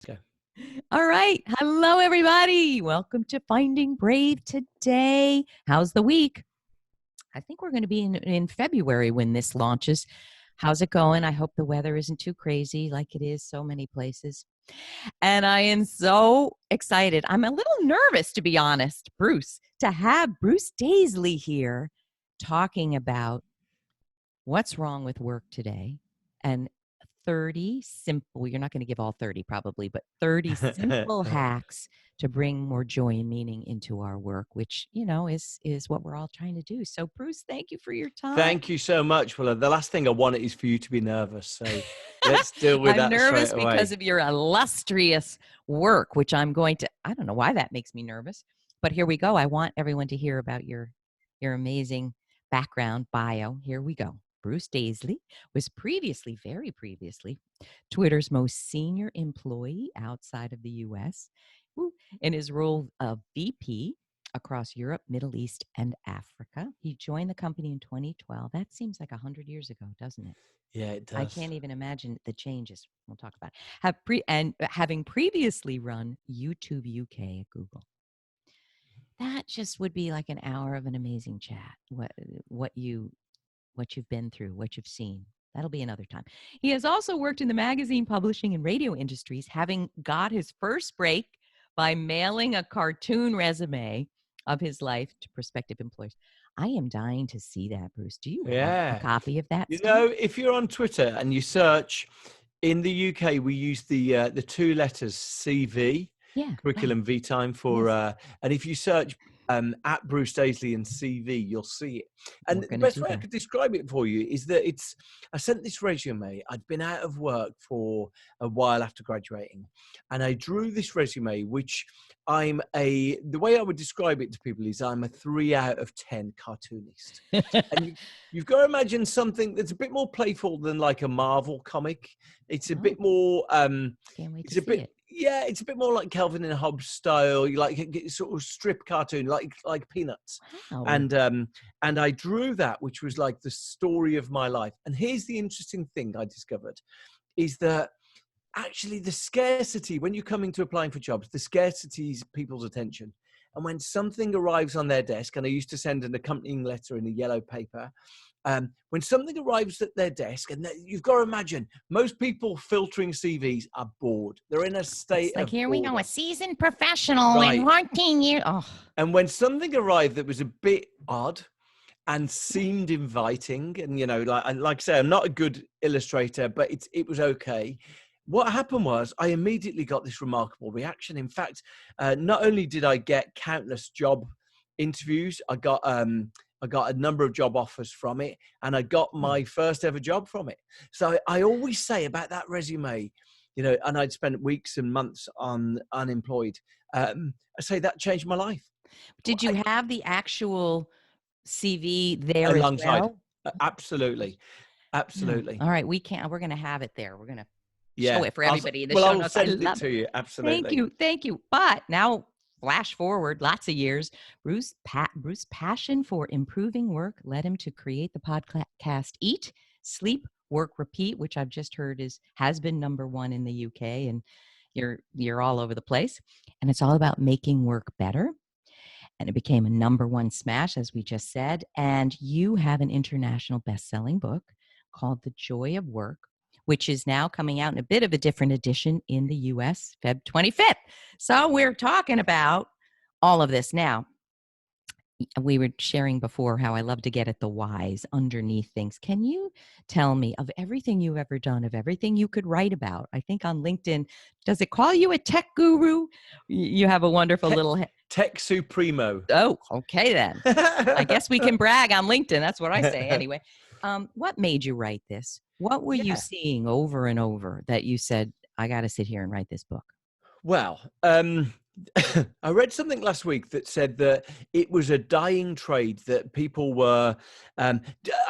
Go. All right. Hello, everybody. Welcome to Finding Brave today. How's the week? I think we're going to be in February when this launches. How's it going? I hope the weather isn't too crazy like it is so many places. And I am so excited. I'm a little nervous, to be honest, Bruce, to have Bruce Daisley here talking about what's wrong with work today and 30 simple, you're not going to give all 30 probably, but 30 simple hacks to bring more joy and meaning into our work, which, is what we're all trying to do. So Bruce, thank you for your time. Thank you so much. Well, the last thing I want is for you to be nervous. So let's deal with I'm that nervous straight away. because of your illustrious work, which I don't know why that makes me nervous, but here we go. I want everyone to hear about your amazing background bio. Here we go. Bruce Daisley was very previously, Twitter's most senior employee outside of the U.S. In his role of VP across Europe, Middle East, and Africa. He joined the company in 2012. That seems like 100 years ago, doesn't it? Yeah, it does. I can't even imagine the changes. We'll talk about it. Having previously run YouTube UK at Google. That just would be like an hour of an amazing chat. What you've been through, what you've seen. That'll be another time. He has also worked in the magazine, publishing, and radio industries, having got his first break by mailing a cartoon resume of his life to prospective employers. I am dying to see that, Bruce. Do you have a copy of that? If you're on Twitter and you search, in the UK, we use the two letters CV, curriculum vitae for, and if you search at Bruce Daisley and CV, you'll see it. And the best way I could describe it for you is that I sent this resume. I'd been out of work for a while after graduating, and I drew this resume, which the way I would describe it to people is I'm a 3 out of 10 cartoonist. And you've got to imagine something that's a bit more playful than like a Marvel comic. It's a bit more, it's a bit more like Calvin and Hobbes style. You like sort of strip cartoon, like Peanuts. Wow. And I drew that, which was like the story of my life. And here's the interesting thing I discovered is that actually the scarcity, when you're coming to applying for jobs, the scarcity is people's attention. And when something arrives on their desk, and I used to send an accompanying letter in a yellow paper, when something arrives at their desk, and you've got to imagine, most people filtering CVs are bored. They're in a state of here boredom. we go, a seasoned professional and wanting you. Oh. And when something arrived that was a bit odd and seemed inviting, and like I say, I'm not a good illustrator, but it was okay. What happened was I immediately got this remarkable reaction. In fact, not only did I get countless job interviews, I got a number of job offers from it, and I got my first ever job from it. So I always say about that resume, and I'd spent weeks and months on unemployed. I say that changed my life. Did you have the actual CV there alongside? As well? Absolutely. All right, we're going to have it there. We're going to show it for everybody in the show I'll notes. send it to you. Absolutely. Thank you. But now, flash forward lots of years. Bruce's passion for improving work led him to create the podcast Eat, Sleep, Work, Repeat, which I've just heard has been #1 in the UK, and you're all over the place. And it's all about making work better. And it became a #1 smash, as we just said. And you have an international best-selling book called The Joy of Work, which is now coming out in a bit of a different edition in the U.S., Feb 25th. So we're talking about all of this now. We were sharing before how I love to get at the whys underneath things. Can you tell me, of everything you've ever done, of everything you could write about? I think on LinkedIn, does it call you a tech guru? You have a wonderful little... Tech Supremo. Oh, okay then. I guess we can brag on LinkedIn. That's what I say anyway. What made you write this? What were you seeing over and over that you said, I got to sit here and write this book? Well, I read something last week that said that it was a dying trade, that people were. I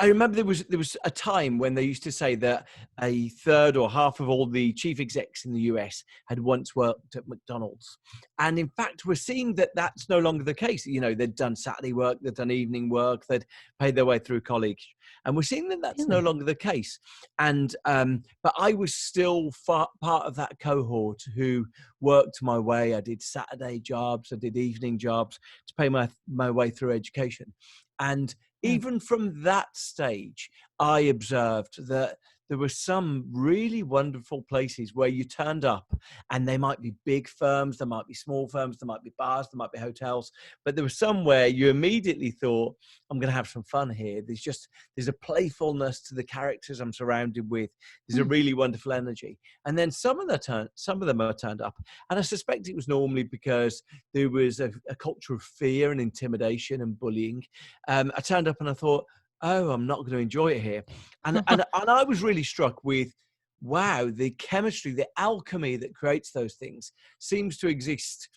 remember there was a time when they used to say that a third or half of all the chief execs in the US had once worked at McDonald's, and in fact, we're seeing that that's no longer the case. You know, they'd done Saturday work, they'd done evening work, they'd paid their way through college, and we're seeing that that's no longer the case. And but I was still part of that cohort who worked my way. I did Saturday jobs, I did evening jobs to pay my way through education. And even from that stage, I observed that there were some really wonderful places where you turned up, and they might be big firms, there might be small firms, there might be bars, there might be hotels, but there was somewhere you immediately thought, I'm going to have some fun here. There's a playfulness to the characters I'm surrounded with. There's a really wonderful energy. And then some of them are turned up, and I suspect it was normally because there was a culture of fear and intimidation and bullying. I turned up and I thought, oh, I'm not going to enjoy it here. And I was really struck with, wow, the chemistry, the alchemy that creates those things seems to exist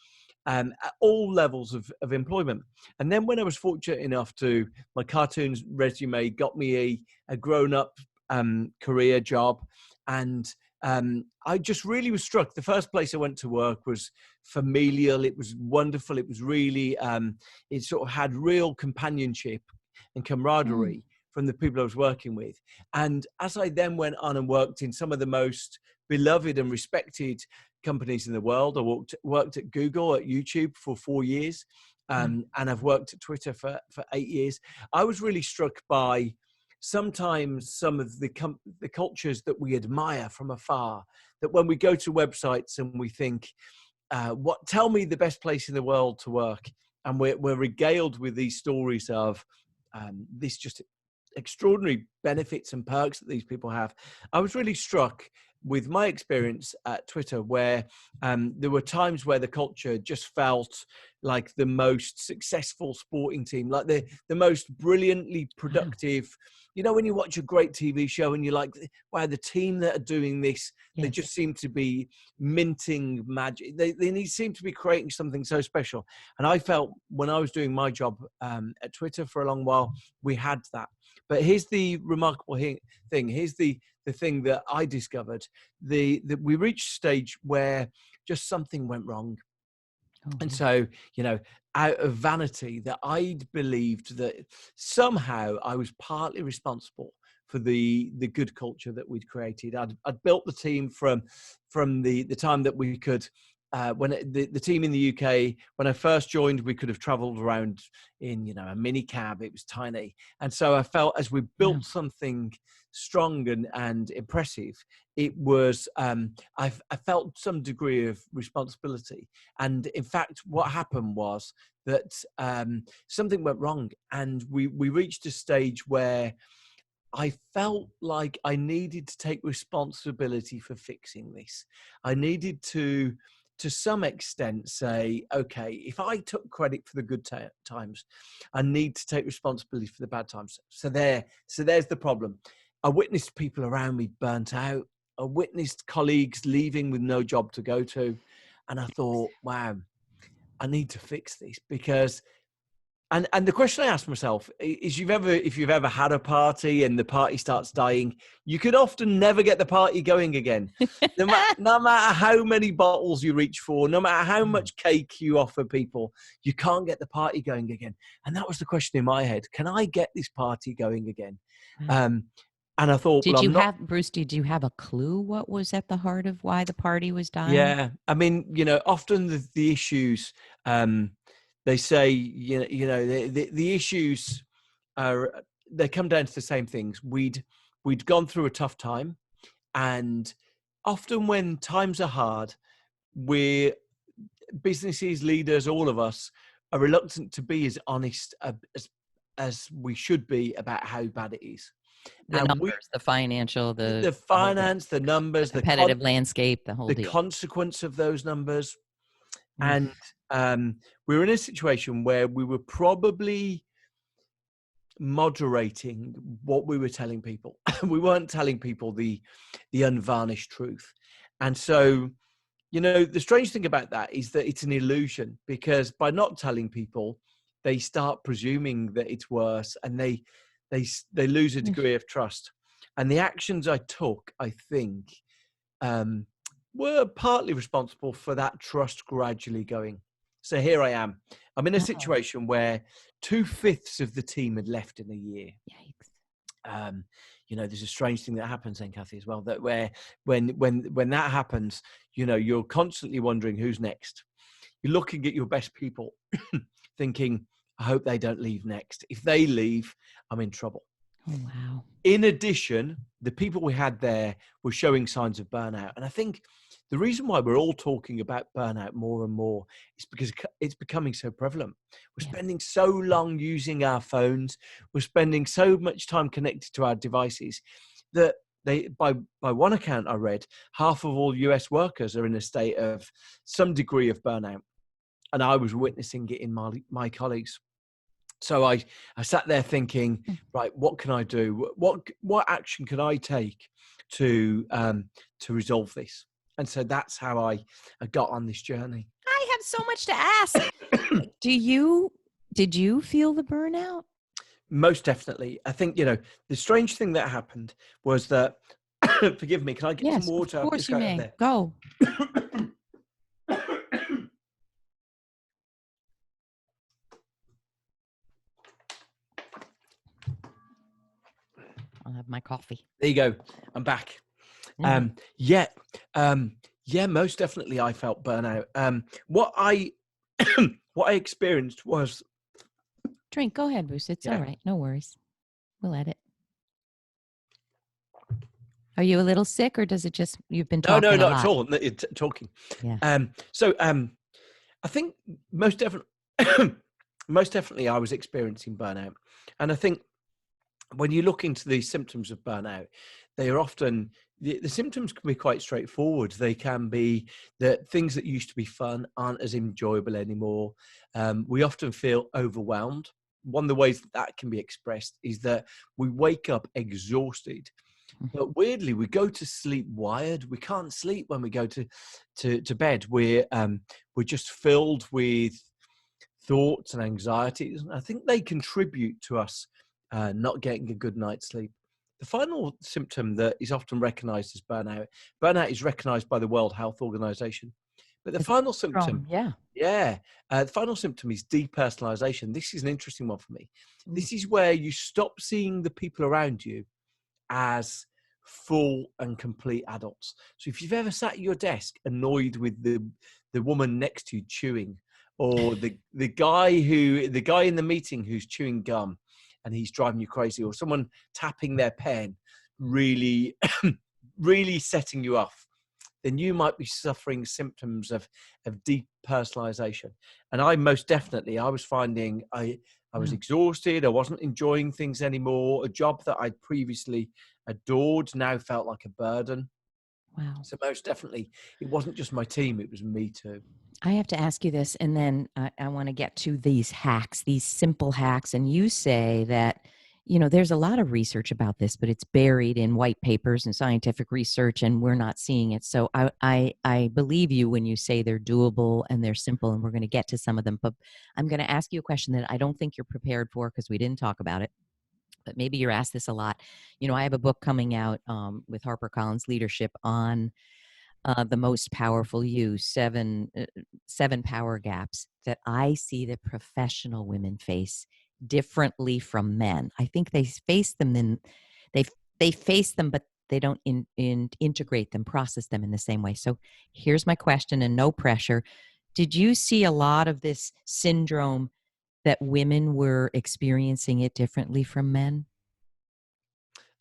at all levels of employment. And then when I was fortunate enough to, my cartoons resume got me a grown-up career job, and I just really was struck. The first place I went to work was familial. It was wonderful. It was really, it sort of had real companionship and camaraderie from the people I was working with. And as I then went on and worked in some of the most beloved and respected companies in the world, I worked at Google, at YouTube for 4 years, and I've worked at Twitter for 8 years. I was really struck by sometimes some of the cultures that we admire from afar, that when we go to websites and we think, tell me the best place in the world to work, and we're regaled with these stories of this just extraordinary benefits and perks that these people have. I was really struck with my experience at Twitter, where there were times where the culture just felt like the most successful sporting team, like the most brilliantly productive. You know, when you watch a great TV show and you're like, wow, the team that are doing this, they just seem to be minting magic. They seem to be creating something so special. And I felt when I was doing my job at Twitter for a long while, we had that. But here's the remarkable thing. Here's the thing that I discovered. That we reached a stage where just something went wrong. And so, you know, out of vanity, that I'd believed that somehow I was partly responsible for the good culture that we'd created. I'd built the team from the time that we could. The team in the UK, when I first joined, we could have traveled around in, you know, a mini cab. It was tiny. And so I felt as we built something strong and impressive, it was, I felt some degree of responsibility. And in fact, what happened was that something went wrong, and we reached a stage where I felt like I needed to take responsibility for fixing this. I needed to some extent say, okay, if I took credit for the good times, I need to take responsibility for the bad times. So there's the problem. I witnessed people around me burnt out. I witnessed colleagues leaving with no job to go to. And I thought, wow, I need to fix this, because and the question I asked myself is, if you've ever had a party and the party starts dying, you could often never get the party going again. No matter how many bottles you reach for, no matter how much cake you offer people, you can't get the party going again. And that was the question in my head. Can I get this party going again? And I thought, Bruce, did you have a clue what was at the heart of why the party was dying? Yeah. I mean, you know, often the issues, they say, you know, the issues they come down to the same things. We'd gone through a tough time, and often when times are hard, businesses, leaders, all of us are reluctant to be as honest as we should be about how bad it is. The numbers, the financial, the finance, the numbers, the competitive landscape, the whole the deal. consequence of those numbers. And we were in a situation where we were probably moderating what we were telling people. We weren't telling people the unvarnished truth. And so the strange thing about that is that it's an illusion, because by not telling people, they start presuming that it's worse, and they lose a degree of trust. And the actions I took, I think, were partly responsible for that trust gradually going. So here I am. I'm in a situation where 2/5 of the team had left in a year. Yikes. There's a strange thing that happens then, Kathy, as well, that where when that happens, you're constantly wondering who's next. You're looking at your best people thinking, I hope they don't leave next. If they leave, I'm in trouble. Oh, wow. In addition, the people we had there were showing signs of burnout. And I think the reason why we're all talking about burnout more and more is because it's becoming so prevalent. We're spending so long using our phones. We're spending so much time connected to our devices that by one account I read, half of all US workers are in a state of some degree of burnout. And I was witnessing it in my colleagues. So I sat there thinking, right, what can I do? What action can I take to resolve this? And so that's how I got on this journey. I have so much to ask. Did you feel the burnout? Most definitely. I think, the strange thing that happened was that, forgive me, can I get some water? Of course you may. Go. I'll have my coffee. There you go. I'm back. Most definitely I felt burnout. What I experienced was... Drink. Go ahead, Bruce. It's all right. No worries. We'll edit. Are you a little sick, or does it just, you've been talking No, a lot? not at all. It's talking. Yeah. I think most definitely I was experiencing burnout. And I think when you look into the symptoms of burnout, they are often, the symptoms can be quite straightforward. They can be that things that used to be fun aren't as enjoyable anymore. We often feel overwhelmed. One of the ways that can be expressed is that we wake up exhausted, but weirdly we go to sleep wired. We can't sleep when we go to bed. We're just filled with thoughts and anxieties. I think they contribute to us not getting a good night's sleep. The final symptom that is often recognized as burnout is recognized by the World Health Organization. But the final symptom, the final symptom is depersonalization. This is an interesting one for me. This is where you stop seeing the people around you as full and complete adults. So if you've ever sat at your desk annoyed with the woman next to you chewing, or the guy in the meeting who's chewing gum and he's driving you crazy, or someone tapping their pen really really setting you off, then you might be suffering symptoms of depersonalization. And I was finding I was exhausted. I wasn't enjoying things anymore. A job that I'd previously adored now felt like a burden. Wow. So most definitely, it wasn't just my team, it was me too. I have to ask you this, and then I want to get to these hacks, these simple hacks. And you say that, there's a lot of research about this, but it's buried in white papers and scientific research, and we're not seeing it. So I believe you when you say they're doable and they're simple, and we're going to get to some of them. But I'm going to ask you a question that I don't think you're prepared for, because we didn't talk about it. But maybe you're asked this a lot. I have a book coming out with HarperCollins Leadership on the most powerful you, seven power gaps that I see that professional women face differently from men. I think they face them they face them, but they don't integrate them, process them in the same way. So here's my question, and no pressure. Did you see a lot of this syndrome that women were experiencing it differently from men?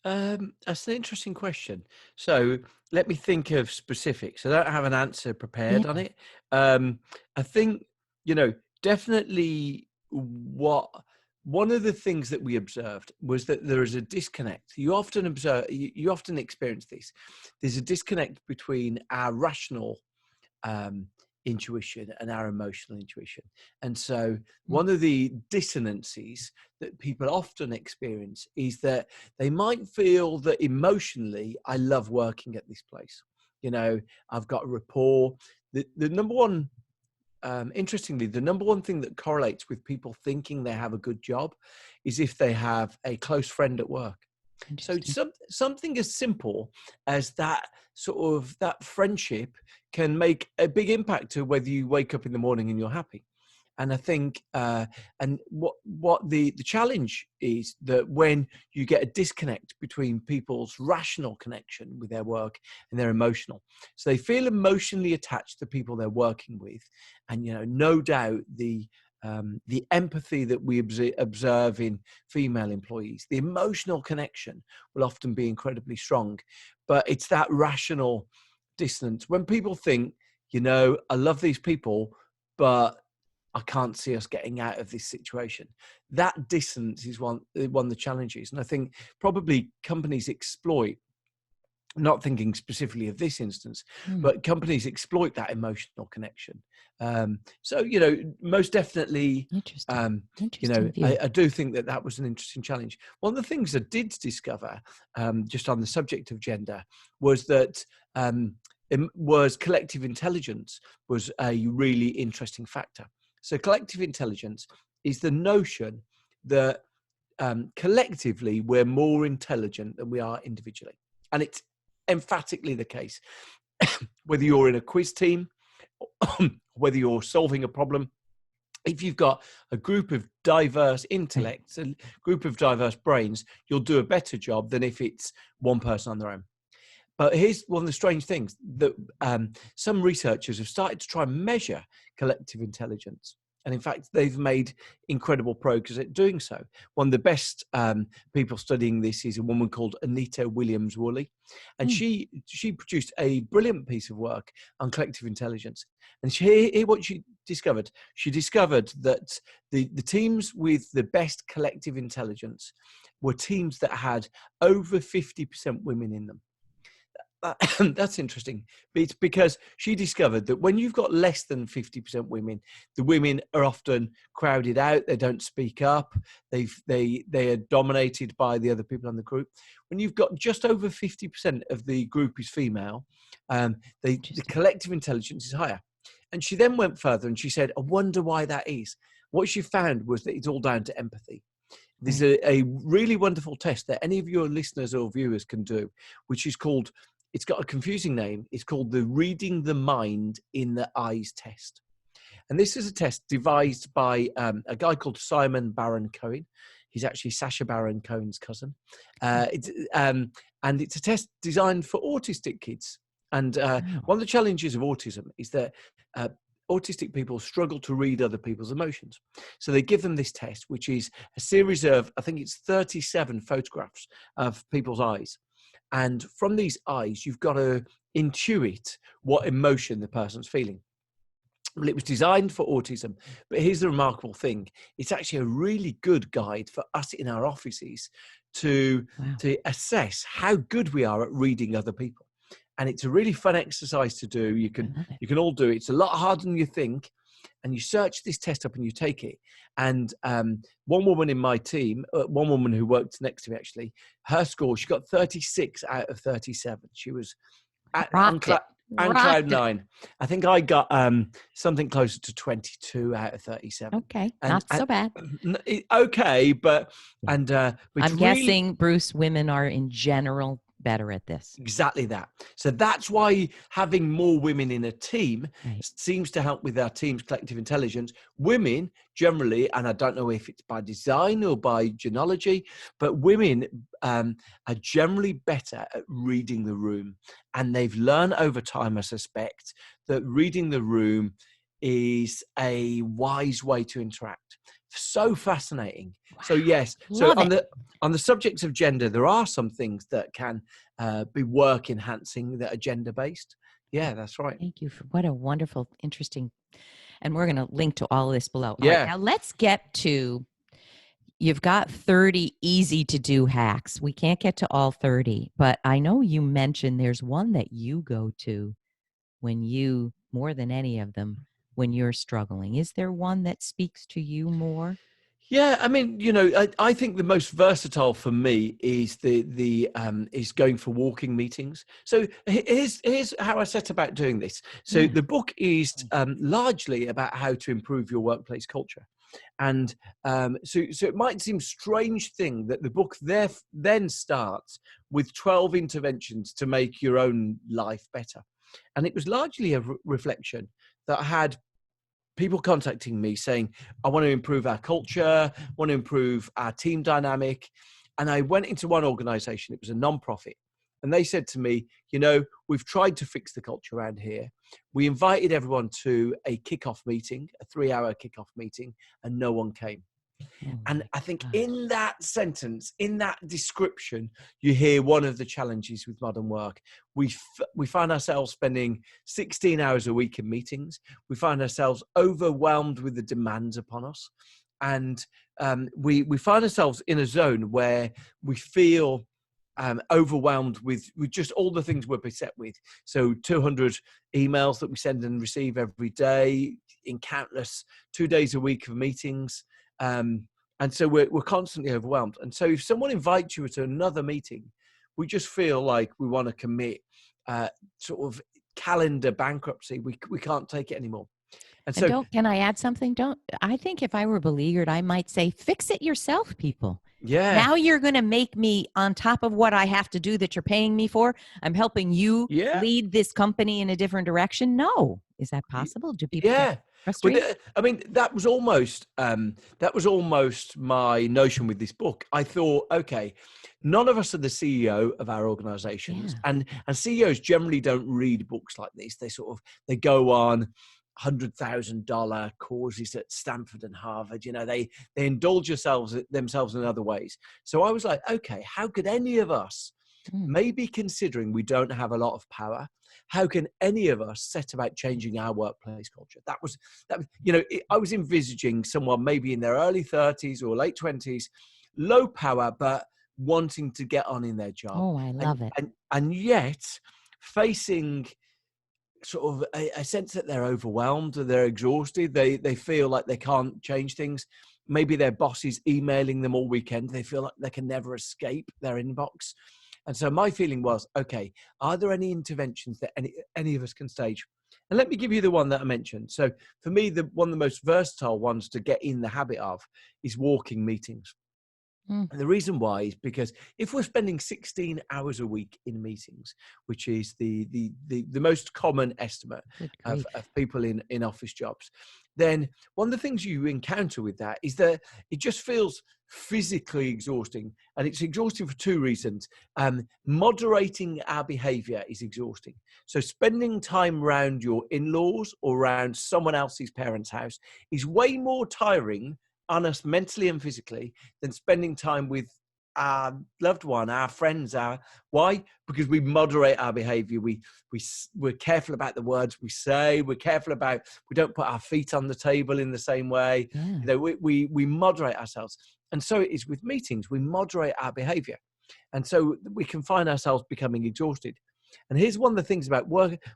That's an interesting question. So let me think of specifics. I don't have an answer prepared on it. I think, definitely one of the things that we observed was that there is a disconnect. You often experience this. There's a disconnect between our rational intuition and our emotional intuition. And so one of the dissonances that people often experience is that they might feel that emotionally, I love working at this place. I've got a rapport. The number one, interestingly, the number one thing that correlates with people thinking they have a good job is if they have a close friend at work. So something as simple as that that friendship can make a big impact to whether you wake up in the morning and you're happy. And I think, and what the challenge is that when you get a disconnect between people's rational connection with their work and their emotional, so they feel emotionally attached to people they're working with, and no doubt the empathy that we observe in female employees, the emotional connection will often be incredibly strong, but it's that rational dissonance when people think, I love these people, but I can't see us getting out of this situation. That distance is one of the challenges. And I think probably companies exploit, not thinking specifically of this instance, but companies exploit that emotional connection. So, most definitely, I do think that was an interesting challenge. One of the things I did discover, just on the subject of gender, was that collective intelligence was a really interesting factor. So collective intelligence is the notion that collectively we're more intelligent than we are individually. And it's emphatically the case. Whether you're in a quiz team, whether you're solving a problem, if you've got a group of diverse intellects, a group of diverse brains, you'll do a better job than if it's one person on their own. But here's one of the strange things that some researchers have started to try and measure collective intelligence. And in fact, they've made incredible progress at doing so. One of the best people studying this is a woman called Anita Williams-Woolley. And she produced a brilliant piece of work on collective intelligence. And here what she discovered. She discovered that the teams with the best collective intelligence were teams that had over 50% women in them. That's interesting. It's because she discovered that when you've got less than 50% women, the women are often crowded out. They don't speak up. They are dominated by the other people in the group. When you've got just over 50% of the group is female, the collective intelligence is higher. And she then went further and she said, I wonder why that is. What she found was that it's all down to empathy. There's a really wonderful test that any of your listeners or viewers can do, which is called, it's got a confusing name. It's called the Reading the Mind in the Eyes test. And this is a test devised by a guy called Simon Baron-Cohen. He's actually Sacha Baron Cohen's cousin. And it's a test designed for autistic kids. And one of the challenges of autism is that autistic people struggle to read other people's emotions. So they give them this test, which is a series of, I think it's 37 photographs of people's eyes. And from these eyes, you've got to intuit what emotion the person's feeling. Well, it was designed for autism, but here's the remarkable thing. It's actually a really good guide for us in our offices to assess how good we are at reading other people. And it's a really fun exercise to do. You can all do it. It's a lot harder than you think. And you search this test up and you take it. And one woman in my team, one woman who worked next to me actually, her score, she got 36 out of 37. She was on cloud 9. I think I got something closer to 22 out of 37. Okay, not so bad. Okay, but I'm guessing, Bruce, women are in general better at this. Exactly that. So that's why having more women in a team seems to help with our team's collective intelligence. Women generally, and I don't know if it's by design or by genealogy, but women are generally better at reading the room. And they've learned over time, I suspect, that reading the room is a wise way to interact. So fascinating. Wow. So yes, so on the subject of gender, there are some things that can be work enhancing that are gender based. Yeah, that's right. Thank you for what a wonderful, interesting, and we're going to link to all this below. Yeah. All right, now let's get to, you've got 30 easy to do hacks. We can't get to all 30, but I know you mentioned there's one that you go to when you, more than any of them, when you're struggling. Is there one that speaks to you more? Yeah, I mean, I think the most versatile for me is is going for walking meetings. So here's how I set about doing this. So the book is largely about how to improve your workplace culture, and so it might seem strange thing that the book then starts with 12 interventions to make your own life better, and it was largely a reflection that I had people contacting me saying, I want to improve our culture, want to improve our team dynamic. And I went into one organization, it was a nonprofit. And they said to me, we've tried to fix the culture around here. We invited everyone to a kickoff meeting, a 3-hour kickoff meeting, and no one came. Oh and I think in that sentence, in that description, you hear one of the challenges with modern work. We find ourselves spending 16 hours a week in meetings. We find ourselves overwhelmed with the demands upon us. And we find ourselves in a zone where we feel overwhelmed with just all the things we're beset with. So 200 emails that we send and receive every day in countless 2 days a week of meetings. And so we're constantly overwhelmed. And so if someone invites you to another meeting, we just feel like we want to commit sort of calendar bankruptcy. We can't take it anymore. And so, can I add something? I think if I were beleaguered, I might say, fix it yourself, people. Yeah. Now you're going to make me, on top of what I have to do that you're paying me for, I'm helping you lead this company in a different direction. No. Is that possible? Do people get frustrated? I mean, that was almost my notion with this book. I thought, okay, none of us are the CEO of our organizations, and CEOs generally don't read books like this. They go on $100,000 courses at Stanford and Harvard. They indulge themselves in other ways. So I was like, okay, how could any of us, maybe considering we don't have a lot of power, how can any of us set about changing our workplace culture? I was envisaging someone maybe in their early 30s or late 20s, low power, but wanting to get on in their job. Oh, I love it. And yet facing sort of a sense that they're overwhelmed, they're exhausted, they feel like they can't change things. Maybe their boss is emailing them all weekend. They feel like they can never escape their inbox. And so my feeling was, okay, are there any interventions that any of us can stage? And let me give you the one that I mentioned. So for me, one of the most versatile ones to get in the habit of is walking meetings. And the reason why is because if we're spending 16 hours a week in meetings, which is the most common estimate of people in office jobs, then one of the things you encounter with that is that it just feels physically exhausting. And it's exhausting for two reasons. Moderating our behavior is exhausting. So spending time around your in-laws or around someone else's parents' house is way more tiring on us mentally and physically than spending time with our loved one, our friends. Why? Because we moderate our behavior. We're careful about the words we say. We're careful about, we don't put our feet on the table in the same way. We moderate ourselves. And so it is with meetings. We moderate our behavior. And so we can find ourselves becoming exhausted. And here's one of the things about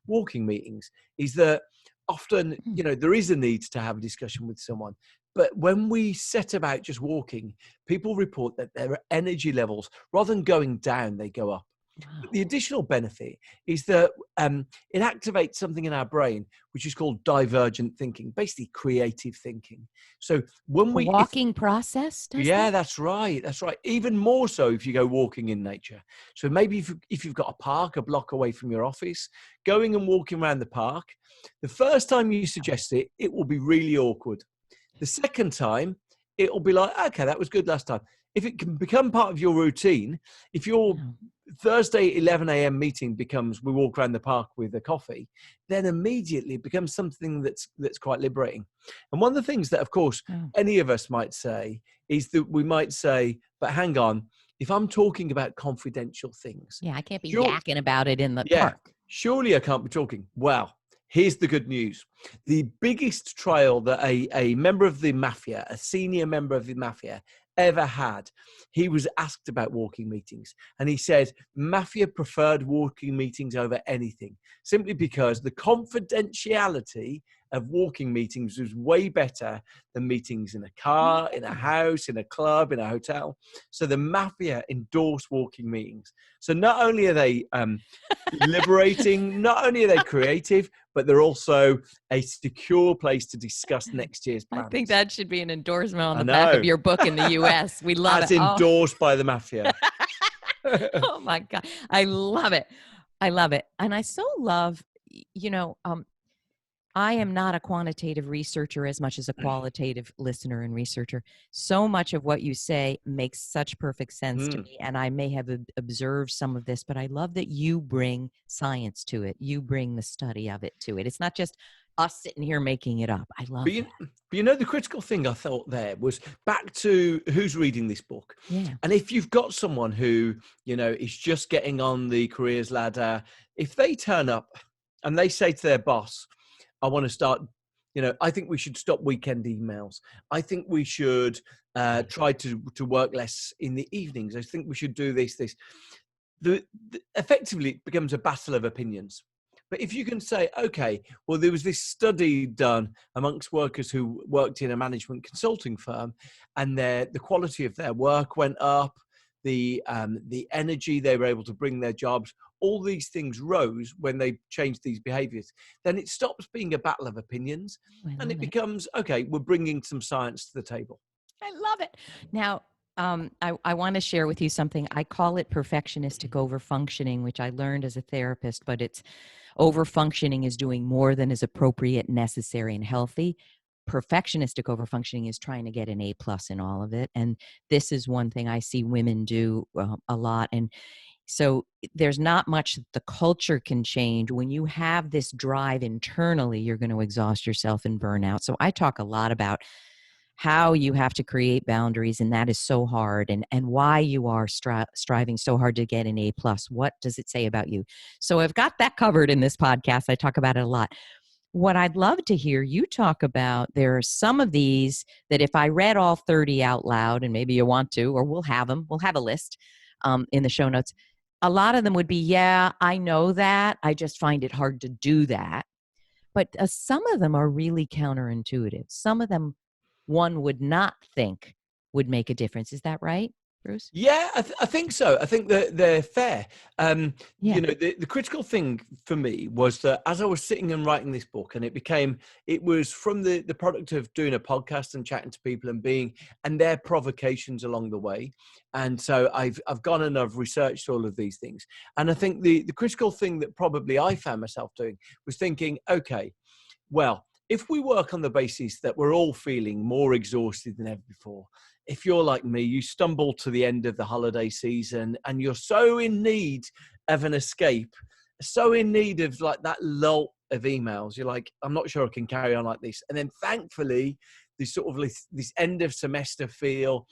walking meetings is that often, there is a need to have a discussion with someone. But when we set about just walking, people report that their energy levels, rather than going down, they go up. Wow. But the additional benefit is that it activates something in our brain, which is called divergent thinking, basically creative thinking. So when we walking process, that's right. That's right. Even more so if you go walking in nature. So maybe if you've got a park a block away from your office, going and walking around the park, the first time you suggest it, it will be really awkward. The second time, it'll be like, okay, that was good last time. If it can become part of your routine, if your Thursday 11 a.m. meeting becomes we walk around the park with a coffee, then immediately it becomes something that's quite liberating. And one of the things that, of course, any of us might say is that we might say, but hang on, if I'm talking about confidential things. Yeah, I can't be yakking about it in the park. Surely I can't be talking. Well, here's the good news. The biggest trial that a member of the mafia, a senior member of the mafia, ever had, he was asked about walking meetings. And he said, mafia preferred walking meetings over anything, simply because the confidentiality of walking meetings was way better than meetings in a car, in a house, in a club, in a hotel. So the mafia endorse walking meetings. So not only are they liberating, not only are they creative, but they're also a secure place to discuss next year's plans. I think that should be an endorsement on the I back know. of your book in the US. We love As it. endorsed by the mafia. Oh my God. I love it. I love it. And I so love, you know, I am not a quantitative researcher as much as a qualitative listener and researcher. So much of what you say makes such perfect sense to me. And I may have observed some of this, but I love that you bring science to it. You bring the study of it to it. It's not just us sitting here making it up. I love that. But you know, the critical thing I thought there was back to who's reading this book. Yeah. And if you've got someone who, you know, is just getting on the careers ladder, if they turn up and they say to their boss, I want to start, you know, I think we should stop weekend emails. I think we should try to work less in the evenings. I think we should do this. Effectively, it becomes a battle of opinions. But if you can say, okay, well, there was this study done amongst workers who worked in a management consulting firm, and the quality of their work went up, the energy they were able to bring their jobs, all these things rose when they changed these behaviors, then it stops being a battle of opinions, and it becomes, okay, we're bringing some science to the table. I love it. Now, I want to share with you something. I call it perfectionistic overfunctioning, which I learned as a therapist, but it's overfunctioning is doing more than is appropriate, necessary, and healthy. Perfectionistic overfunctioning is trying to get an A+ in all of it. And this is one thing I see women do a lot. And so there's not much the culture can change. When you have this drive internally, you're going to exhaust yourself and burn out. So I talk a lot about how you have to create boundaries, and that is so hard, and why you are striving so hard to get an A+. What does it say about you? So I've got that covered in this podcast. I talk about it a lot. What I'd love to hear you talk about, there are some of these that if I read all 30 out loud, and maybe you want to, or we'll have a list in the show notes. A lot of them would be, yeah, I know that. I just find it hard to do that. But some of them are really counterintuitive. Some of them one would not think would make a difference. Is that right, Bruce? Yeah, I think so. I think that they're fair. You know, the critical thing for me was that as I was sitting and writing this book, and it was from the product of doing a podcast and chatting to people and their provocations along the way. And so I've gone and I've researched all of these things. And I think the critical thing that probably I found myself doing was thinking, okay, well, if we work on the basis that we're all feeling more exhausted than ever before, if you're like me, you stumble to the end of the holiday season and you're so in need of an escape, so in need of like that lull of emails, you're like, I'm not sure I can carry on like this. And then thankfully, this sort of this end of semester feel,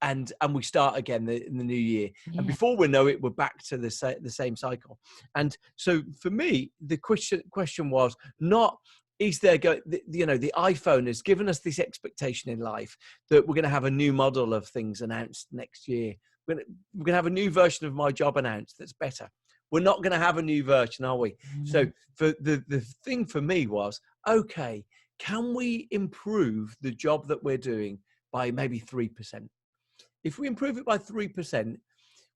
and we start again in the new year. Yeah. And before we know it, we're back to the same cycle. And so for me, the question was not, is there the iPhone has given us this expectation in life that we're going to have a new model of things announced next year. We're going to have a new version of my job announced that's better. We're not going to have a new version, are we? Mm-hmm. So for the thing for me was, okay, can we improve the job that we're doing by maybe 3%? If we improve it by 3%,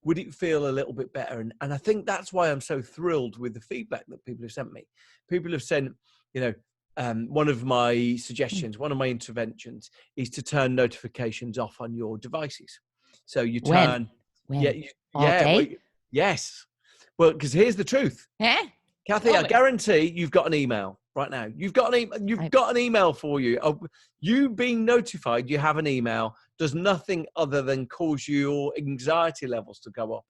would it feel a little bit better? And I think that's why I'm so thrilled with the feedback that people have sent me. People have sent, one of my suggestions, one of my interventions is to turn notifications off on your devices. So you turn, when? All day? Yes. Well, because here's the truth. Kathy, I guarantee you've got an email right now. You've got an email for you. You being notified you have an email does nothing other than cause your anxiety levels to go up.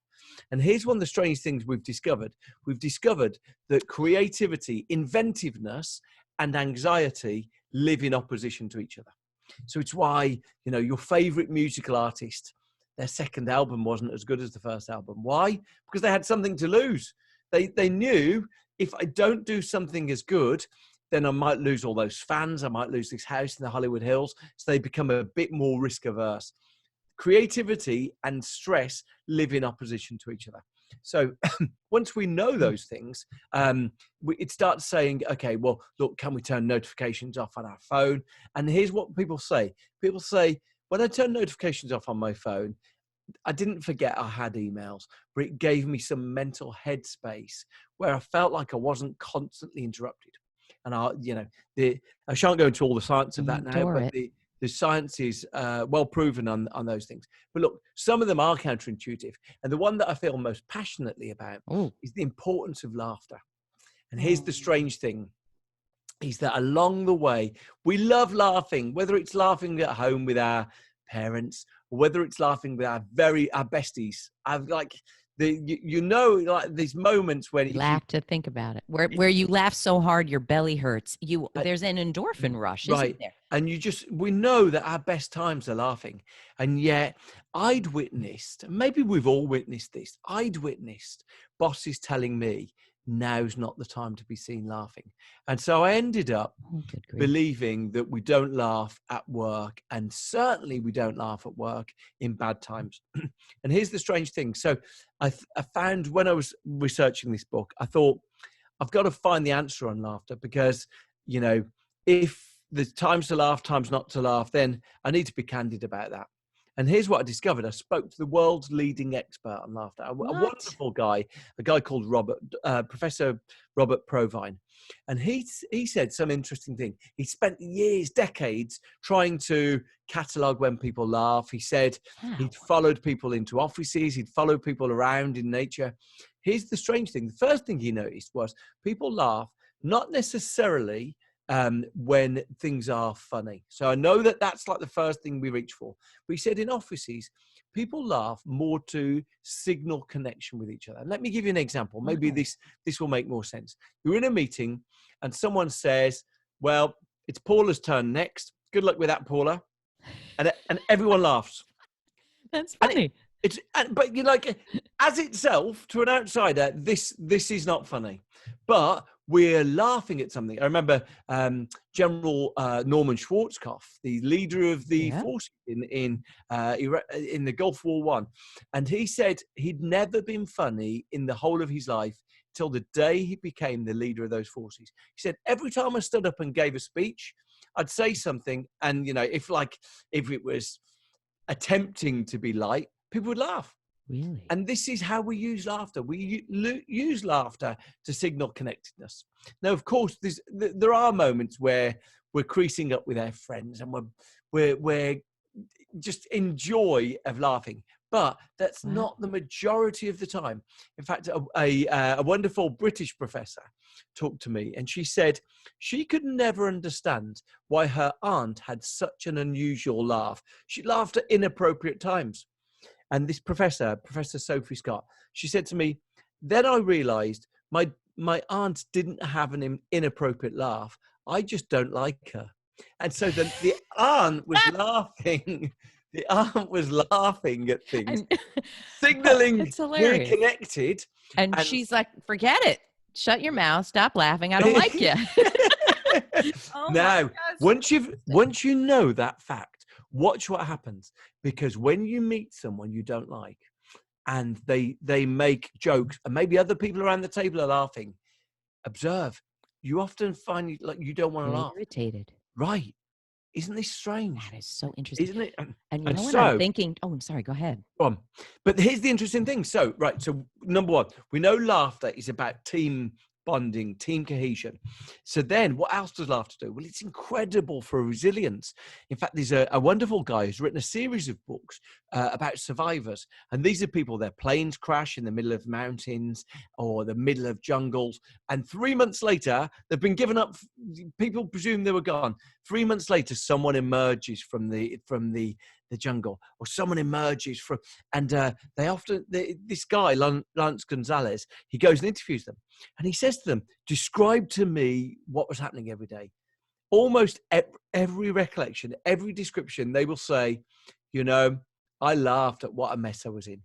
And here's one of the strange things we've discovered. We've discovered that creativity, inventiveness, and anxiety live in opposition to each other. So it's why, your favorite musical artist, their second album wasn't as good as the first album. Why? Because they had something to lose. They knew, if I don't do something as good, then I might lose all those fans. I might lose this house in the Hollywood Hills. So they become a bit more risk averse. Creativity and stress live in opposition to each other. So once we know those things, it starts saying, okay, well, look, can we turn notifications off on our phone? And here's what people say. People say, when I turn notifications off on my phone, I didn't forget I had emails, but it gave me some mental headspace where I felt like I wasn't constantly interrupted. And I shan't go into all the science of that now, but the science is well proven on those things. But look, some of them are counterintuitive. And the one that I feel most passionately about is the importance of laughter. And here's the strange thing, is that along the way, we love laughing, whether it's laughing at home with our parents, or whether it's laughing with our besties. I've like like these moments when you laugh to think about it, where you laugh so hard your belly hurts. There's an endorphin rush, isn't there? And we know that our best times are laughing. And yet I'd witnessed, maybe we've all witnessed this, bosses telling me, now's not the time to be seen laughing. And so I ended up believing that we don't laugh at work, and certainly we don't laugh at work in bad times. And here's the strange thing. So I found, when I was researching this book, I thought, I've got to find the answer on laughter, because, if there's times to laugh, times not to laugh, then I need to be candid about that. And here's what I discovered. I spoke to the world's leading expert on laughter, a wonderful guy, a guy called Professor Robert Provine. And he said some interesting thing. He spent years, decades, trying to catalogue when people laugh. He said he'd followed people into offices. He'd followed people around in nature. Here's the strange thing. The first thing he noticed was people laugh not necessarily when things are funny. So I know that that's like the first thing we reach for. But he said in offices, people laugh more to signal connection with each other. And let me give you an example. Maybe this will make more sense. You're in a meeting and someone says, well, it's Paula's turn next. Good luck with that, Paula. And everyone laughs. That's funny. But you're like, as itself, to an outsider, this is not funny. But we're laughing at something. I remember General Norman Schwarzkopf, the leader of the forces in the Gulf War I, and he said he'd never been funny in the whole of his life till the day he became the leader of those forces. He said, every time I stood up and gave a speech, I'd say something, and if it was attempting to be light, people would laugh. Really? And this is how we use laughter. We use laughter to signal connectedness. Now, of course, there are moments where we're creasing up with our friends and we're just in joy of laughing. But that's not the majority of the time. In fact, a wonderful British professor talked to me, and she said she could never understand why her aunt had such an unusual laugh. She laughed at inappropriate times. And this Professor Sophie Scott, she said to me, then I realized my aunt didn't have an inappropriate laugh. I just don't like her. And so the aunt was laughing. The aunt was laughing at things, signaling we're connected. And she's like, forget it. Shut your mouth. Stop laughing. I don't like you. Now, once you know that fact, watch what happens. Because when you meet someone you don't like and they make jokes and maybe other people around the table are laughing, observe. You often find like you don't want to laugh. Irritated. Right. Isn't this strange? That is so interesting. Isn't it? And you know what I'm thinking? Oh, I'm sorry. Go ahead. But here's the interesting thing. So number one, we know laughter is about team bonding, team cohesion. So then what else does laughter do? Well, it's incredible for resilience. In fact, there's a wonderful guy who's written a series of books about survivors. And these are people, their planes crash in the middle of mountains or the middle of jungles. And 3 months later, they've been given up. People presume they were gone. 3 months later, someone emerges from the jungle, or someone emerges from, and this guy, Lance Gonzalez, he goes and interviews them, and he says to them, describe to me what was happening every day. Almost every recollection, every description, they will say, I laughed at what a mess I was in.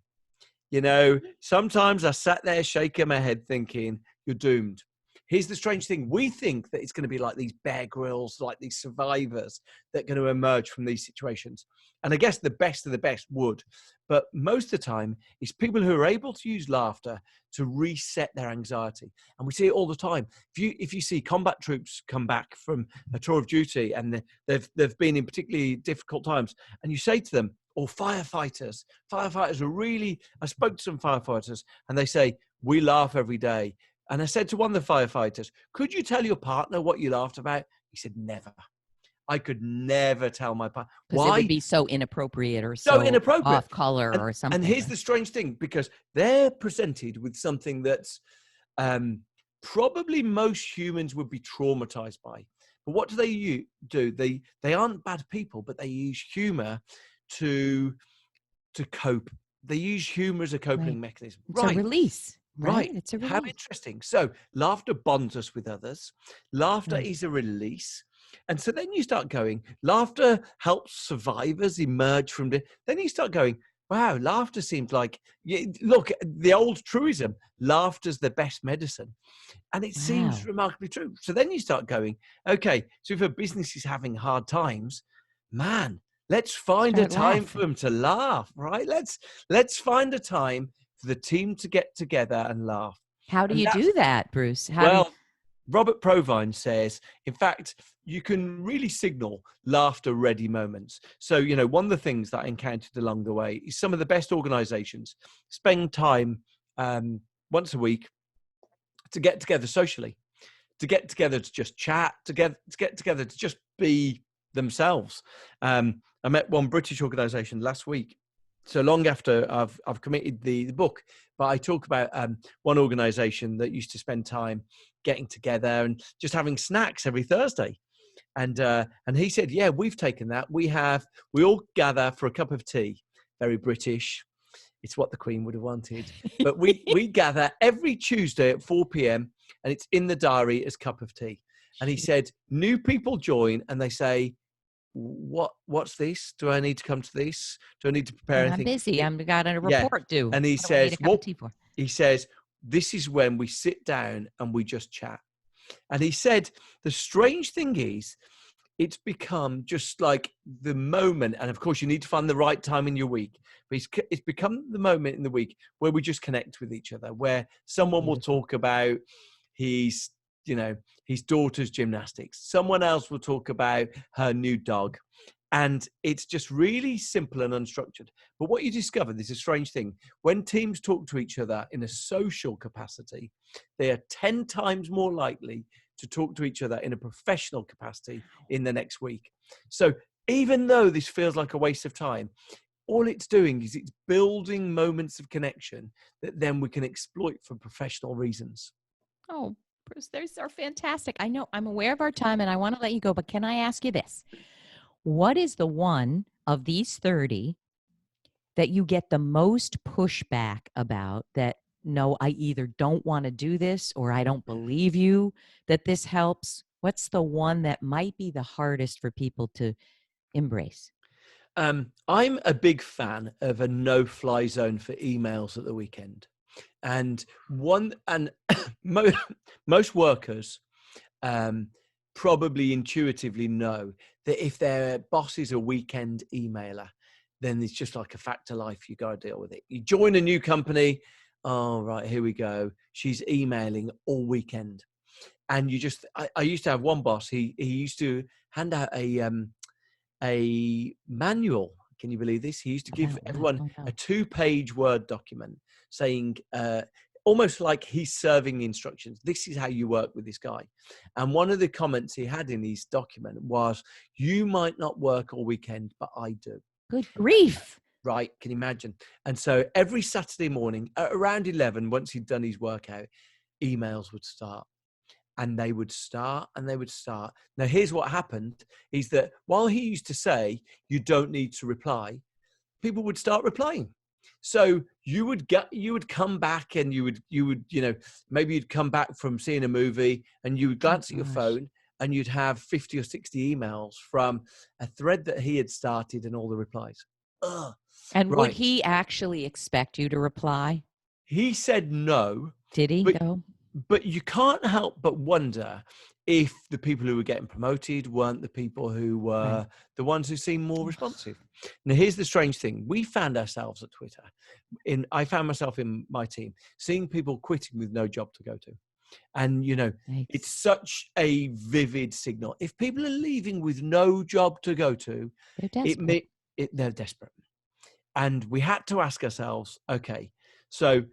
Sometimes I sat there shaking my head thinking, you're doomed. here's the strange thing. We think that it's going to be like these Bear Grylls, like these survivors that are going to emerge from these situations. And I guess the best of the best would. But most of the time, it's people who are able to use laughter to reset their anxiety. And we see it all the time. If you see combat troops come back from a tour of duty and they've been in particularly difficult times, and you say to them, or firefighters are really, I spoke to some firefighters and they say, we laugh every day. And I said to one of the firefighters, could you tell your partner what you laughed about? He said, never. I could never tell my partner. Because it would be so inappropriate or so inappropriate, off color or something. And here's the strange thing, because they're presented with something that's probably most humans would be traumatized by. But what do they do? They aren't bad people, but they use humor to cope. They use humor as a coping mechanism. It's a release. Right. It's a release. How interesting. So laughter bonds us with others. Laughter is a release. And so then you start going, laughter helps survivors emerge from then you start going, wow, laughter seems like, look, the old truism, laughter's the best medicine. And it seems remarkably true. So then you start going, okay, so if a business is having hard times, man, let's find a time for them to laugh, right? Let's find a time for the team to get together and laugh. How do you do that, Bruce? Robert Provine says, in fact, you can really signal laughter-ready moments. So, one of the things that I encountered along the way is some of the best organizations spend time once a week to get together socially, to get together to just chat, to get together to just be themselves. I met one British organization last week, so long after I've committed the book, but I talk about one organization that used to spend time getting together and just having snacks every Thursday. And he said, yeah, we've taken that. We all gather for a cup of tea, very British. It's what the Queen would have wanted. But we gather every Tuesday at 4 p.m. and it's in the diary as cup of tea. And he said, new people join and they say, what's this? Do I need to come to this? Do I need to prepare anything? I'm busy. I've got a report due. And he says, he says, this is when we sit down and we just chat. And he said, the strange thing is, it's become just like the moment. And of course, you need to find the right time in your week. But it's become the moment in the week where we just connect with each other, where someone will talk about his daughter's gymnastics. Someone else will talk about her new dog. And it's just really simple and unstructured. But what you discover, this is a strange thing, when teams talk to each other in a social capacity, they are 10 times more likely to talk to each other in a professional capacity in the next week. So even though this feels like a waste of time, all it's doing is it's building moments of connection that then we can exploit for professional reasons. Oh, Bruce, those are fantastic. I know I'm aware of our time and I want to let you go, but can I ask you this? What is the one of these 30 that you get the most pushback about that, no, I either don't want to do this or I don't believe you that this helps? What's the one that might be the hardest for people to embrace? I'm a big fan of a no-fly zone for emails at the weekend. And most workers probably intuitively know that if their boss is a weekend emailer, then it's just like a fact of life. You got to deal with it. You join a new company. Oh, right, here we go. She's emailing all weekend. And I used to have one boss. He used to hand out a manual. Can you believe this? He used to give everyone a 2-page Word document saying, almost like he's serving instructions. This is how you work with this guy. And one of the comments he had in his document was, you might not work all weekend, but I do. Good grief. Right. Can you imagine? And so every Saturday morning at around 11, once he'd done his workout, emails would start. And they would start and they would start. Now, here's what happened is that while he used to say, you don't need to reply, people would start replying. So you would come back and you would, maybe you'd come back from seeing a movie and you would glance at your phone and you'd have 50 or 60 emails from a thread that he had started and all the replies. And would he actually expect you to reply? He said no. Did he though? But you can't help but wonder if the people who were getting promoted weren't the people who were the ones who seemed more responsive. Now, here's the strange thing. We found ourselves at Twitter. I found myself in my team seeing people quitting with no job to go to. And, it's such a vivid signal. If people are leaving with no job to go to, they're desperate. And we had to ask ourselves, okay, so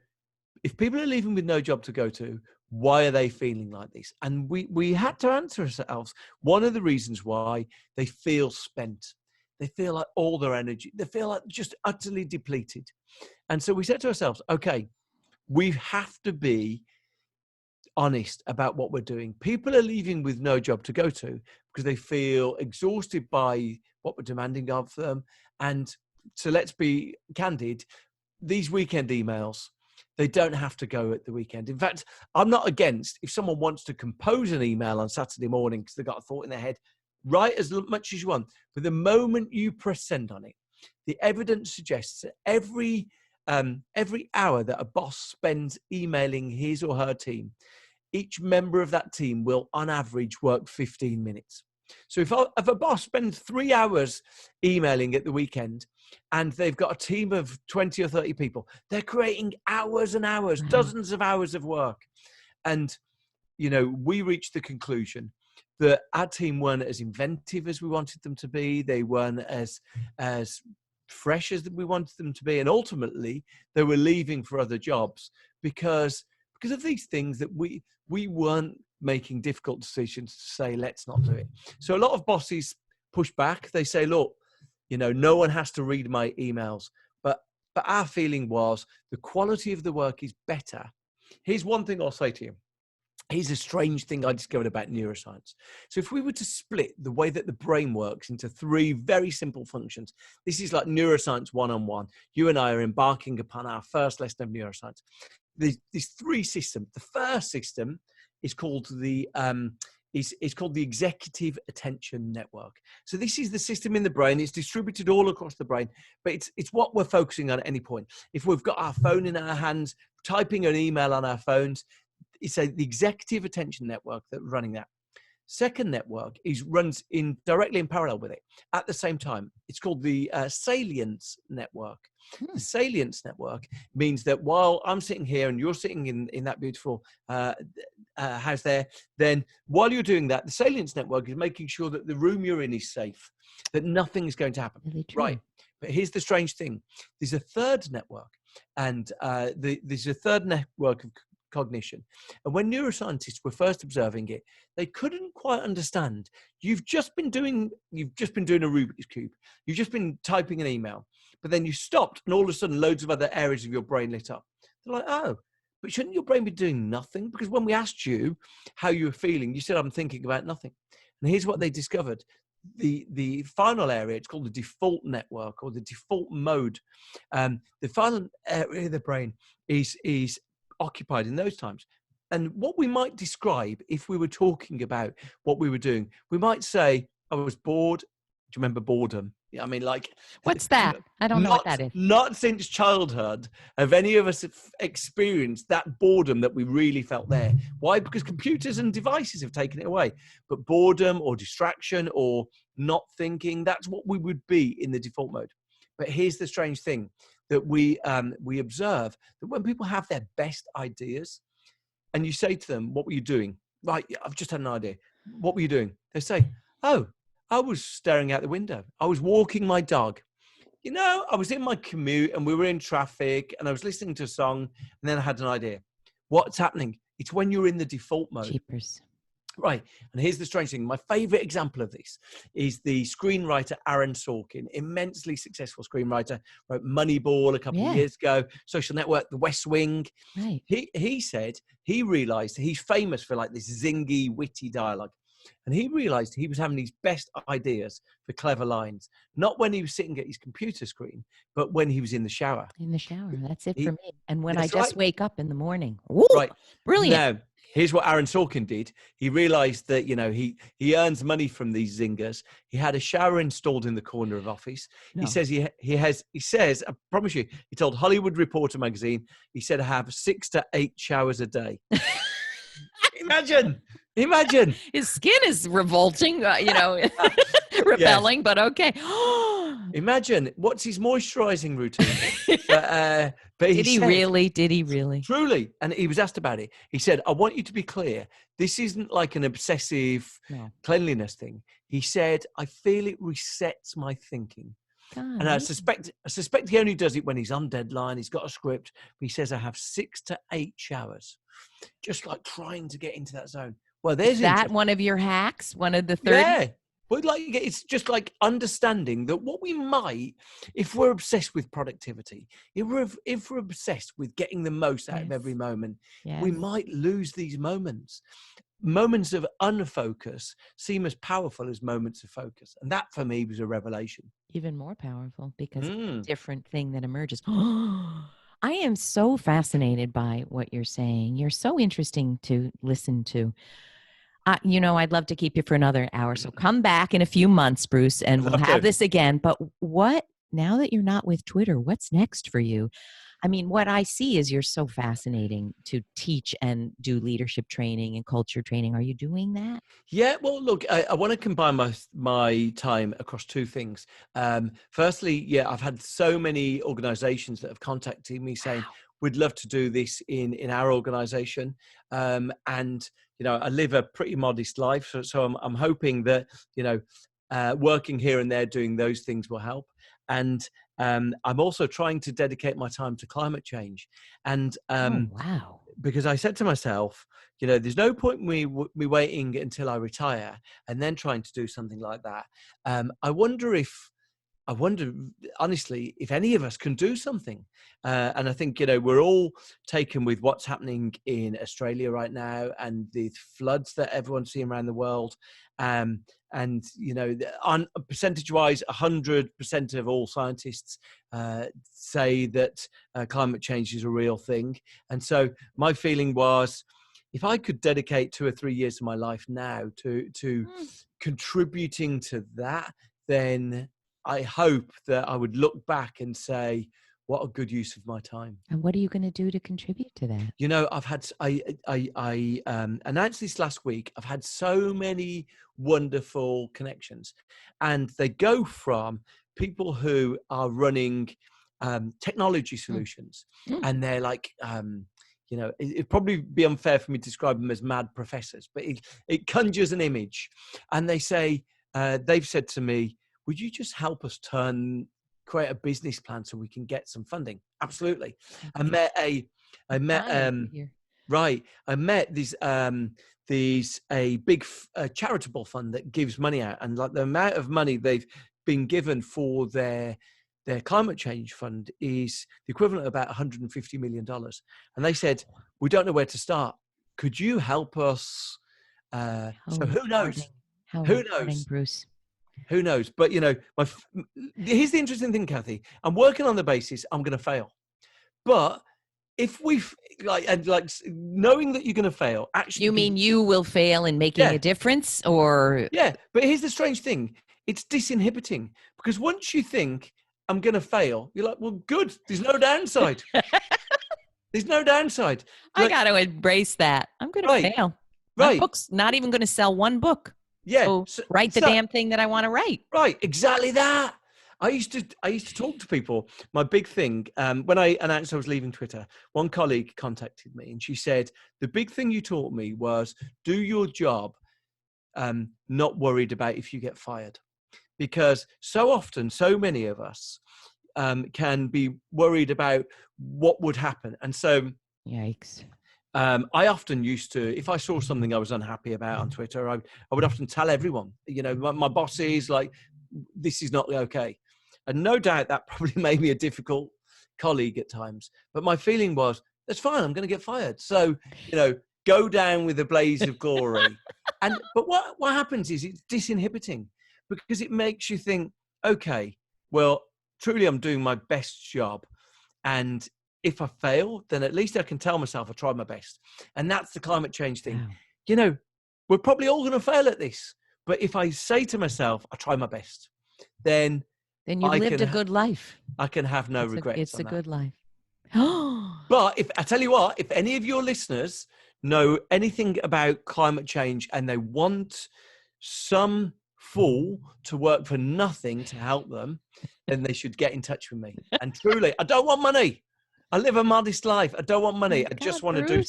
if people are leaving with no job to go to, why are they feeling like this? And we had to answer ourselves. One of the reasons why they feel spent, they feel like all their energy, they feel like just utterly depleted. And so we said to ourselves, okay, we have to be honest about what we're doing. People are leaving with no job to go to because they feel exhausted by what we're demanding of them. And so let's be candid, these weekend emails, they don't have to go at the weekend. In fact, I'm not against if someone wants to compose an email on Saturday morning because they've got a thought in their head, write as much as you want. But the moment you press send on it, the evidence suggests that every hour that a boss spends emailing his or her team, each member of that team will, on average, work 15 minutes. So if a boss spends 3 hours emailing at the weekend and they've got a team of 20 or 30 people, they're creating hours and hours, dozens of hours of work. And, we reached the conclusion that our team weren't as inventive as we wanted them to be. They weren't as fresh as we wanted them to be. And ultimately, they were leaving for other jobs because of these things that we weren't making difficult decisions to say, let's not do it. So a lot of bosses push back. They say, look, no one has to read my emails. But our feeling was the quality of the work is better. Here's one thing I'll say to you. Here's a strange thing I discovered about neuroscience. So if we were to split the way that the brain works into 3 very simple functions, this is like neuroscience 101. You and I are embarking upon our first lesson of neuroscience. These 3 systems. The first system is called the executive attention network. So this is the system in the brain. It's distributed all across the brain, but it's what we're focusing on at any point. If we've got our phone in our hands, typing an email on our phones, it's the executive attention network that's running that. Second network runs directly in parallel with it at the same time. It's called the salience network. The salience network means that while I'm sitting here and you're sitting in that beautiful house there, then while you're doing that, the salience network is making sure that the room you're in is safe, that nothing is going to happen. Really true. Right. But here's the strange thing. There's a third network, and there's a third network of cognition. And when neuroscientists were first observing it, they couldn't quite understand. You've just been doing a Rubik's Cube. You've just been typing an email, but then you stopped and all of a sudden loads of other areas of your brain lit up. They're like, oh, but shouldn't your brain be doing nothing? Because when we asked you how you were feeling, you said, I'm thinking about nothing. And here's what they discovered. The final area, it's called the default network or the default mode. The final area of the brain is occupied in those times. And what we might describe, if we were talking about what we were doing, we might say, I was bored. Do you remember boredom? I mean, like, what's that? I don't know what that is. Not since childhood have any of us experienced that boredom that we really felt there. Why? Because computers and devices have taken it away. But boredom or distraction or not thinking, that's what we would be in the default mode. But here's the strange thing, that we observe that when people have their best ideas and you say to them, what were you doing? Right, I've just had an idea. What were you doing? They say, oh, I was staring out the window. I was walking my dog. I was in my commute and we were in traffic and I was listening to a song and then I had an idea. What's happening? It's when you're in the default mode. Cheapers. Right. And here's the strange thing. My favorite example of this is the screenwriter Aaron Sorkin, immensely successful screenwriter, wrote Moneyball a couple of years ago, Social Network, The West Wing. Right. He said he realized he's famous for like this zingy, witty dialogue. And he realized he was having these best ideas for clever lines, not when he was sitting at his computer screen, but when he was in the shower. In the shower. That's it for me. And when I just wake up in the morning. Ooh, right. Brilliant. Now, here's what Aaron Sorkin did. He realized that, he earns money from these zingers. He had a shower installed in the corner of office. No. He says, I promise you, he told Hollywood Reporter magazine, he said, I have 6 to 8 showers a day. Imagine. His skin is revolting, repelling, but okay. Imagine what's his moisturizing routine. But Did he really? Did he really? Truly. And he was asked about it. He said, I want you to be clear. This isn't like an obsessive cleanliness thing. He said, I feel it resets my thinking. God, and I suspect he only does it when he's on deadline. He's got a script. He says, I have 6 to 8 showers, just like trying to get into that zone. Well, there's that one of your hacks, one of the 30? Yeah. But it's just like understanding that what we might, if we're obsessed with productivity, if we're obsessed with getting the most out of every moment, we might lose these moments. Moments of unfocus seem as powerful as moments of focus. And that for me was a revelation. Even more powerful because different thing that emerges. I am so fascinated by what you're saying. You're so interesting to listen to. I'd love to keep you for another hour. So come back in a few months, Bruce, and we'll have this again. But now that you're not with Twitter, what's next for you? I mean, what I see is you're so fascinating to teach and do leadership training and culture training. Are you doing that? Yeah, well, look, I want to combine my time across 2 things. Firstly, I've had so many organizations that have contacted me saying, we'd love to do this in our organization. And I live a pretty modest life. So I'm hoping that, working here and there, doing those things will help. And I'm also trying to dedicate my time to climate change. And because I said to myself, there's no point me waiting until I retire and then trying to do something like that. I wonder honestly if any of us can do something. And I think, we're all taken with what's happening in Australia right now and the floods that everyone's seeing around the world. And, on percentage wise, 100% of all scientists say that climate change is a real thing. And so my feeling was, if I could dedicate 2 or 3 years of my life now to contributing to that, then I hope that I would look back and say, what a good use of my time. And what are you going to do to contribute to that? I've had, I announced this last week. I've had so many wonderful connections, and they go from people who are running technology solutions, and they're like, it'd probably be unfair for me to describe them as mad professors, but it conjures an image. And they say, they've said to me, would you just help us create a business plan so we can get some funding? Absolutely. I met these a big charitable fund that gives money out, and like the amount of money they've been given for their climate change fund is the equivalent of about $150 million. And they said, we don't know where to start. Could you help us? So who knows? Who knows, Bruce? Who knows? But here's the interesting thing, Kathy. I'm working on the basis I'm going to fail. But if knowing that you're going to fail, actually, you mean you will fail in making a difference, or But here's the strange thing: it's disinhibiting, because once you think I'm going to fail, you're like, well, good. There's no downside. There's no downside. I got to embrace that. I'm going to fail. My book's not even going to sell one book. Yeah. So write the damn thing that I want to write. Right. Exactly that. I used to talk to people. My big thing, when I announced I was leaving Twitter, one colleague contacted me and she said, the big thing you taught me was do your job, not worried about if you get fired. Because so often, so many of us can be worried about what would happen. And so, yikes. I often used to, if I saw something I was unhappy about on Twitter, I would often tell everyone, my bosses, like, this is not okay. And no doubt that probably made me a difficult colleague at times. But my feeling was, that's fine, I'm going to get fired. So, go down with a blaze of glory. But what happens is it's disinhibiting, because it makes you think, okay, well, truly I'm doing my best job. And if I fail, then at least I can tell myself I tried my best. And that's the climate change thing. Wow. We're probably all going to fail at this. But if I say to myself, I try my best, then you lived a good life. I can have no regrets. It's a good life. But I tell you what, if any of your listeners know anything about climate change and they want some fool to work for nothing to help them, then they should get in touch with me. And truly, I don't want money. I live a modest life. I don't want money. I just want to do.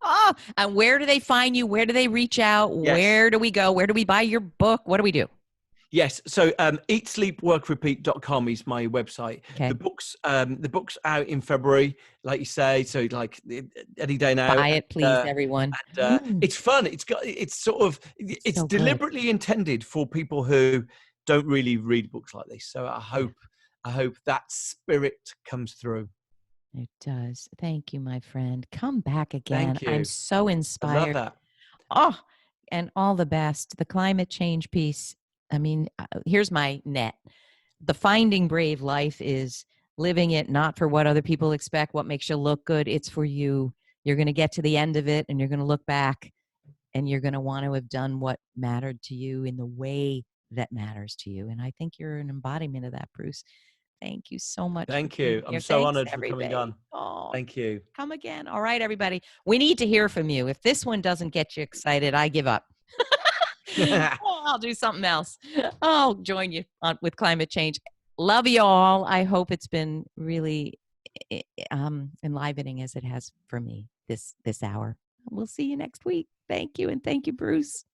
Oh, and where do they find you? Where do they reach out? Yes. Where do we go? Where do we buy your book? What do we do? Yes. So eatsleepworkrepeat.com is my website. Okay. The book's out in February, like you say. So like any day now. Buy it, please, everyone. And it's fun. It's so deliberately good. Intended for people who don't really read books like this. So I hope that spirit comes through. It does. Thank you, my friend. Come back again. Thank you. I'm so inspired. I love that. Oh, and all the best. The climate change piece. I mean, here's my net. The finding brave life is living it not for what other people expect, what makes you look good. It's for you. You're going to get to the end of it and you're going to look back and you're going to want to have done what mattered to you in the way that matters to you. And I think you're an embodiment of that, Bruce. Thank you so much. Thank you. I'm so honored for coming on. Oh, thank you. Come again. All right, everybody. We need to hear from you. If this one doesn't get you excited, I give up. I'll do something else. I'll join you with climate change. Love you all. I hope it's been really enlivening as it has for me this hour. We'll see you next week. Thank you. And thank you, Bruce.